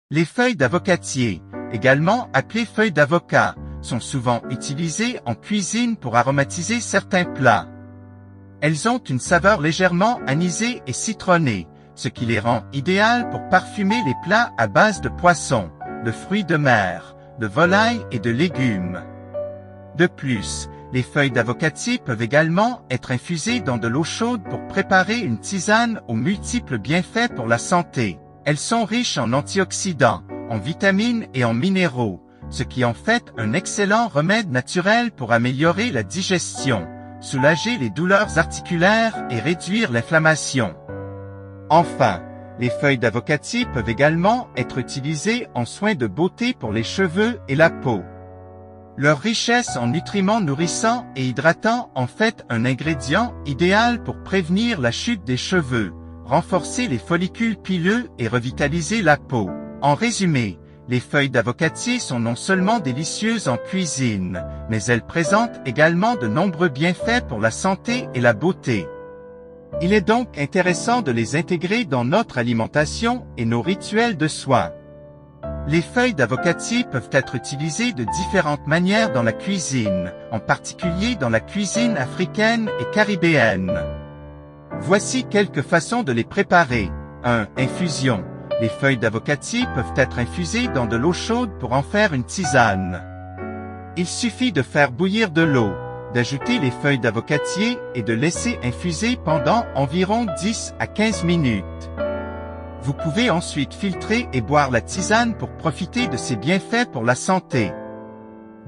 Les feuilles d'avocatier, également appelées feuilles d'avocat, sont souvent utilisées en cuisine pour aromatiser certains plats. Elles ont une saveur légèrement anisée et citronnée, ce qui les rend idéales pour parfumer les plats à base de poissons, de fruits de mer, de volaille et de légumes. De plus, les feuilles d'avocatier peuvent également être infusées dans de l'eau chaude pour préparer une tisane aux multiples bienfaits pour la santé. Elles sont riches en antioxydants, en vitamines et en minéraux, ce qui en fait un excellent remède naturel pour améliorer la digestion, soulager les douleurs articulaires et réduire l'inflammation. Enfin, les feuilles d'avocatier peuvent également être utilisées en soins de beauté pour les cheveux et la peau. Leur richesse en nutriments nourrissants et hydratants en fait un ingrédient idéal pour prévenir la chute des cheveux, renforcer les follicules pileux et revitaliser la peau. En résumé, les feuilles d'avocatier sont non seulement délicieuses en cuisine, mais elles présentent également de nombreux bienfaits pour la santé et la beauté. Il est donc intéressant de les intégrer dans notre alimentation et nos rituels de soins. Les feuilles d'avocatier peuvent être utilisées de différentes manières dans la cuisine, en particulier dans la cuisine africaine et caribéenne. Voici quelques façons de les préparer. 1. Infusion. Les feuilles d'avocatier peuvent être infusées dans de l'eau chaude pour en faire une tisane. Il suffit de faire bouillir de l'eau, d'ajouter les feuilles d'avocatier et de laisser infuser pendant environ 10 à 15 minutes. Vous pouvez ensuite filtrer et boire la tisane pour profiter de ses bienfaits pour la santé.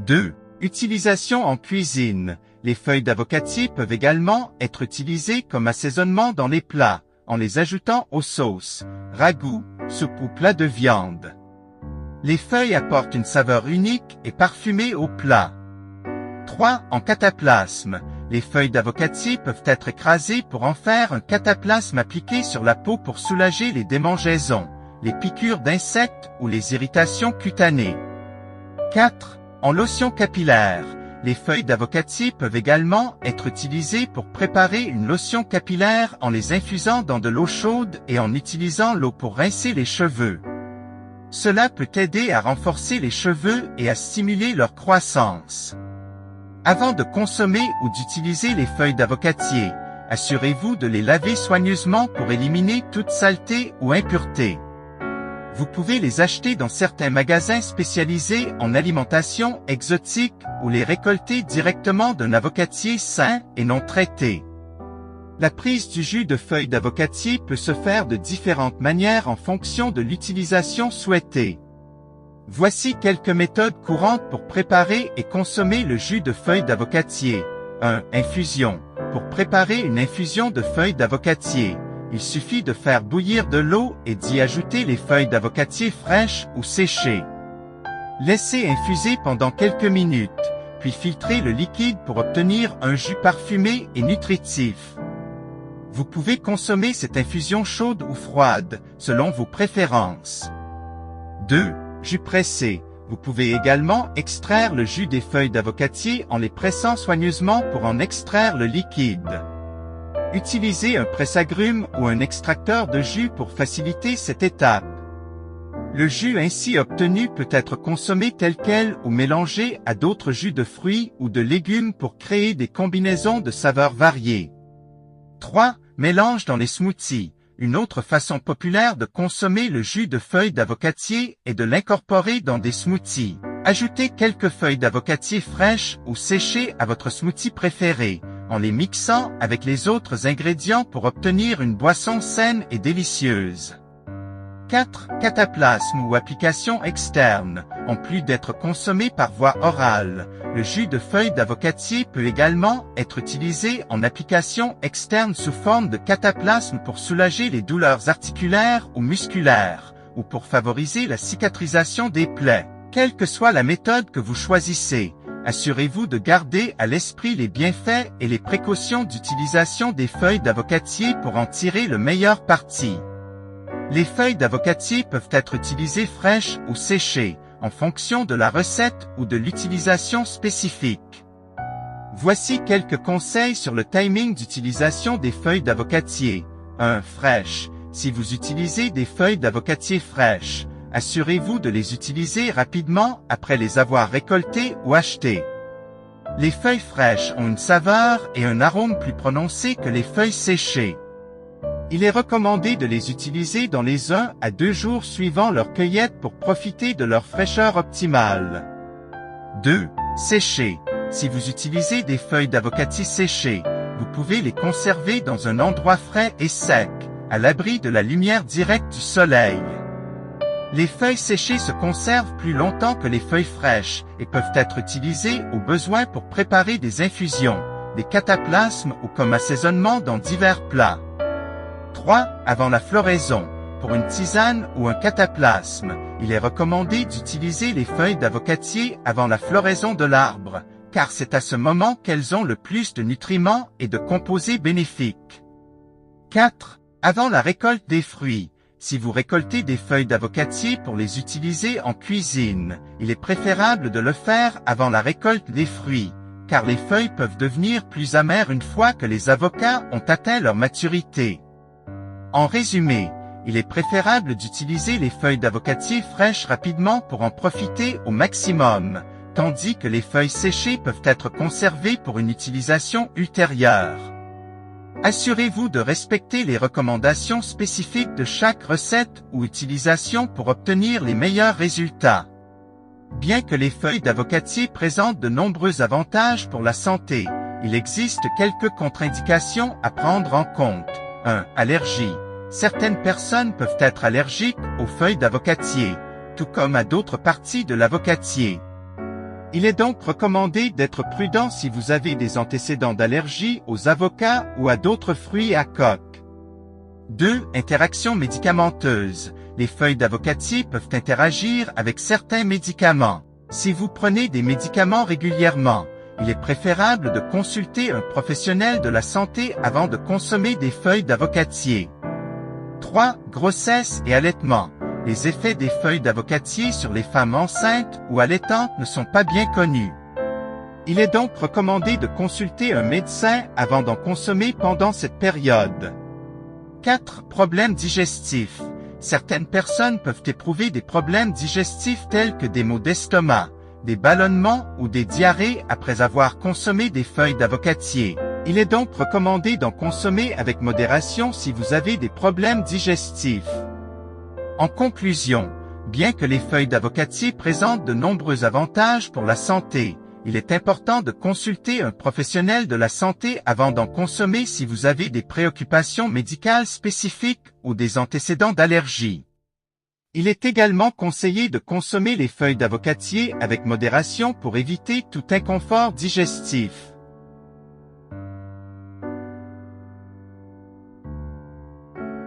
2. Utilisation en cuisine. Les feuilles d'avocatier peuvent également être utilisées comme assaisonnement dans les plats, en les ajoutant aux sauces, ragoûts, soupes ou plats de viande. Les feuilles apportent une saveur unique et parfumée au plat. 3. En cataplasme. Les feuilles d'avocatier peuvent être écrasées pour en faire un cataplasme appliqué sur la peau pour soulager les démangeaisons, les piqûres d'insectes ou les irritations cutanées. 4. En lotion capillaire. Les feuilles d'avocatier peuvent également être utilisées pour préparer une lotion capillaire en les infusant dans de l'eau chaude et en utilisant l'eau pour rincer les cheveux. Cela peut aider à renforcer les cheveux et à stimuler leur croissance. Avant de consommer ou d'utiliser les feuilles d'avocatier, assurez-vous de les laver soigneusement pour éliminer toute saleté ou impureté. Vous pouvez les acheter dans certains magasins spécialisés en alimentation exotique ou les récolter directement d'un avocatier sain et non traité. La prise du jus de feuilles d'avocatier peut se faire de différentes manières en fonction de l'utilisation souhaitée. Voici quelques méthodes courantes pour préparer et consommer le jus de feuilles d'avocatier. 1. Infusion. Pour préparer une infusion de feuilles d'avocatier, il suffit de faire bouillir de l'eau et d'y ajouter les feuilles d'avocatier fraîches ou séchées. Laissez infuser pendant quelques minutes, puis filtrez le liquide pour obtenir un jus parfumé et nutritif. Vous pouvez consommer cette infusion chaude ou froide, selon vos préférences. 2. Jus pressé. Vous pouvez également extraire le jus des feuilles d'avocatier en les pressant soigneusement pour en extraire le liquide. Utilisez un presse-agrumes ou un extracteur de jus pour faciliter cette étape. Le jus ainsi obtenu peut être consommé tel quel ou mélangé à d'autres jus de fruits ou de légumes pour créer des combinaisons de saveurs variées. 3. Mélange dans les smoothies. Une autre façon populaire de consommer le jus de feuilles d'avocatier est de l'incorporer dans des smoothies. Ajoutez quelques feuilles d'avocatier fraîches ou séchées à votre smoothie préféré, en les mixant avec les autres ingrédients pour obtenir une boisson saine et délicieuse. 4. Cataplasme ou application externe. En plus d'être consommé par voie orale, le jus de feuilles d'avocatier peut également être utilisé en application externe sous forme de cataplasme pour soulager les douleurs articulaires ou musculaires, ou pour favoriser la cicatrisation des plaies. Quelle que soit la méthode que vous choisissez, assurez-vous de garder à l'esprit les bienfaits et les précautions d'utilisation des feuilles d'avocatier pour en tirer le meilleur parti. Les feuilles d'avocatier peuvent être utilisées fraîches ou séchées, en fonction de la recette ou de l'utilisation spécifique. Voici quelques conseils sur le timing d'utilisation des feuilles d'avocatier. 1. Fraîches. Si vous utilisez des feuilles d'avocatier fraîches, assurez-vous de les utiliser rapidement après les avoir récoltées ou achetées. Les feuilles fraîches ont une saveur et un arôme plus prononcés que les feuilles séchées. Il est recommandé de les utiliser dans les 1 à 2 jours suivant leur cueillette pour profiter de leur fraîcheur optimale. 2. Sécher. Si vous utilisez des feuilles d'avocatie séchées, vous pouvez les conserver dans un endroit frais et sec, à l'abri de la lumière directe du soleil. Les feuilles séchées se conservent plus longtemps que les feuilles fraîches et peuvent être utilisées au besoin pour préparer des infusions, des cataplasmes ou comme assaisonnement dans divers plats. 3. Avant la floraison. Pour une tisane ou un cataplasme, il est recommandé d'utiliser les feuilles d'avocatier avant la floraison de l'arbre, car c'est à ce moment qu'elles ont le plus de nutriments et de composés bénéfiques. 4. Avant la récolte des fruits. Si vous récoltez des feuilles d'avocatier pour les utiliser en cuisine, il est préférable de le faire avant la récolte des fruits, car les feuilles peuvent devenir plus amères une fois que les avocats ont atteint leur maturité. En résumé, il est préférable d'utiliser les feuilles d'avocatier fraîches rapidement pour en profiter au maximum, tandis que les feuilles séchées peuvent être conservées pour une utilisation ultérieure. Assurez-vous de respecter les recommandations spécifiques de chaque recette ou utilisation pour obtenir les meilleurs résultats. Bien que les feuilles d'avocatier présentent de nombreux avantages pour la santé, il existe quelques contre-indications à prendre en compte. 1. Allergie. Certaines personnes peuvent être allergiques aux feuilles d'avocatier, tout comme à d'autres parties de l'avocatier. Il est donc recommandé d'être prudent si vous avez des antécédents d'allergie aux avocats ou à d'autres fruits à coque. 2. Interactions médicamenteuses. Les feuilles d'avocatier peuvent interagir avec certains médicaments. Si vous prenez des médicaments régulièrement, il est préférable de consulter un professionnel de la santé avant de consommer des feuilles d'avocatier. 3. Grossesse et allaitement. Les effets des feuilles d'avocatier sur les femmes enceintes ou allaitantes ne sont pas bien connus. Il est donc recommandé de consulter un médecin avant d'en consommer pendant cette période. 4. Problèmes digestifs. Certaines personnes peuvent éprouver des problèmes digestifs tels que des maux d'estomac, des ballonnements ou des diarrhées après avoir consommé des feuilles d'avocatier. Il est donc recommandé d'en consommer avec modération si vous avez des problèmes digestifs. En conclusion, bien que les feuilles d'avocatier présentent de nombreux avantages pour la santé, il est important de consulter un professionnel de la santé avant d'en consommer si vous avez des préoccupations médicales spécifiques ou des antécédents d'allergie. Il est également conseillé de consommer les feuilles d'avocatier avec modération pour éviter tout inconfort digestif.